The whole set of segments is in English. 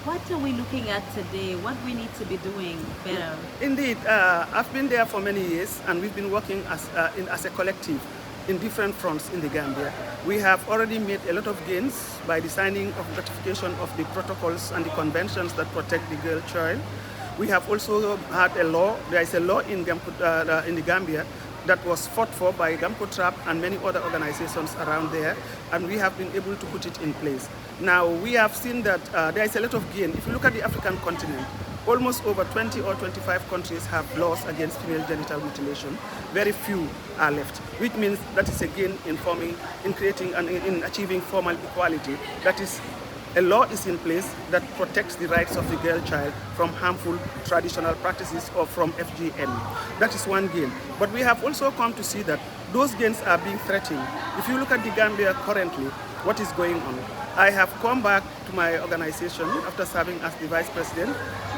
What are we looking at today? What we need to be doing better? Indeed, I've been there for many years, and we've been working as a collective in different fronts in the Gambia. We have already made a lot of gains by the signing of ratification of the protocols and the conventions that protect the girl child. We have also had a law. There is a law in the Gambia that was fought for by GAMCOTRAP and many other organizations around there, and we have been able to put it in place. Now, we have seen that there is a lot of gain. If you look at the African continent, almost over 20 or 25 countries have laws against female genital mutilation. Very few are left, which means that is a gain in creating and in achieving formal equality. That is, a law is in place that protects the rights of the girl child from harmful traditional practices or from FGM. That is one gain. But we have also come to see that those gains are being threatened. If you look at the Gambia currently, what is going on? I have come back to my organization after serving as the vice president,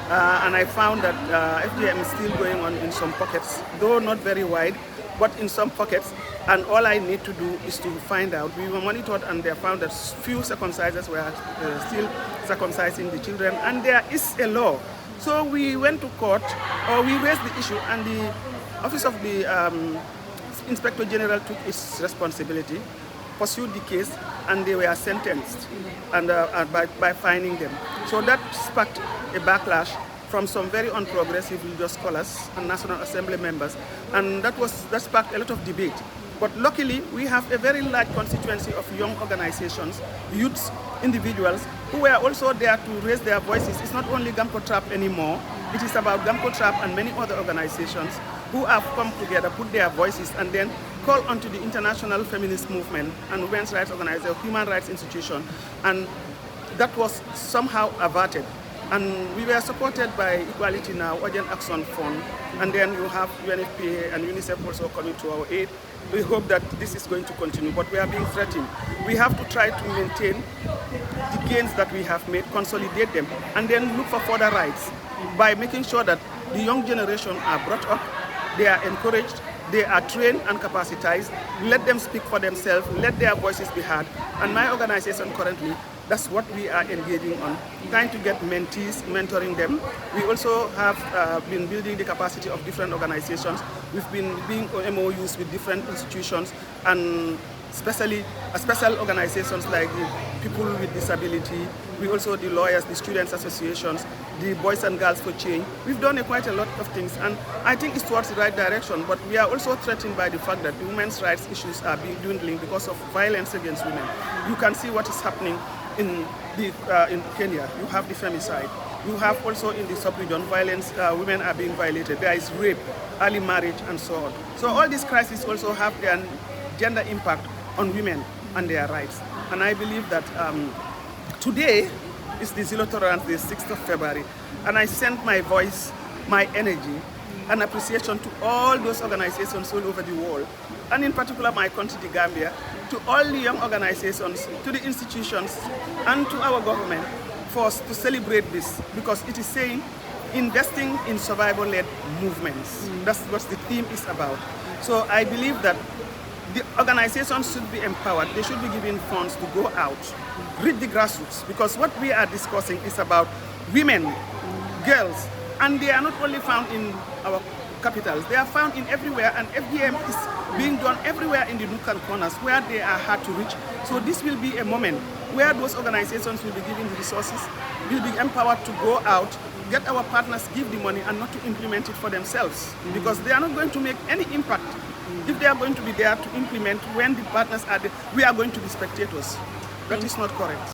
and I found that FGM is still going on in some pockets, though not very wide, but in some pockets. And all I need to do is to find out. We were monitored, and they found that few circumcisers were still circumcising the children, and there is a law. So we went to court, or we raised the issue, and the Office of the Inspector General took its responsibility, pursued the case, and they were sentenced and by fining them. So that sparked a backlash from some very unprogressive religious scholars and National Assembly members, and that sparked a lot of debate. But luckily, we have a very large constituency of young organizations, youths, individuals, who were also there to raise their voices. It's not only GAMCOTRAP anymore, it is about GAMCOTRAP and many other organizations who have come together, put their voices, and then call onto the international feminist movement and women's rights organization, human rights institution, and that was somehow averted. And we were supported by Equality Now, Urgent Action Fund, and then you have UNFPA and UNICEF also coming to our aid. We hope that this is going to continue, but we are being threatened. We have to try to maintain the gains that we have made, consolidate them, and then look for further rights by making sure that the young generation are brought up, they are encouraged, they are trained and capacitized, let them speak for themselves, let their voices be heard. And my organization currently, that's what we are engaging on, trying to get mentees, mentoring them. We also have been building the capacity of different organizations. We've been doing MOUs with different institutions, and especially special organizations like the people with disability. We also, the lawyers, the students associations, the Boys and Girls for Change. We've done quite a lot of things, and I think it's towards the right direction, but we are also threatened by the fact that the women's rights issues are being dwindling because of violence against women. You can see what is happening in Kenya. You have the femicide. You have also in the sub-region violence, women are being violated. There is rape, early marriage, and so on. So all these crises also have their gender impact on women and their rights. And I believe that today is the Zero Tolerance, the 6th of February, and I send my voice, my energy, and appreciation to all those organizations all over the world, and in particular my country, the Gambia, to all the young organizations, to the institutions, and to our government for us to celebrate this, because it is saying investing in survival-led movements. That's what the theme is about. So I believe that the organizations should be empowered. They should be given funds to go out, reach the grassroots, because what we are discussing is about women, girls, and they are not only found in our capitals, they are found in everywhere, and FGM is being done everywhere in the nook and corners where they are hard to reach. So this will be a moment where those organizations will be given the resources, will be empowered to go out, get our partners, give the money, and not to implement it for themselves, because they are not going to make any impact. If they are going to be there to implement when the partners are there, we are going to be spectators. That is not correct.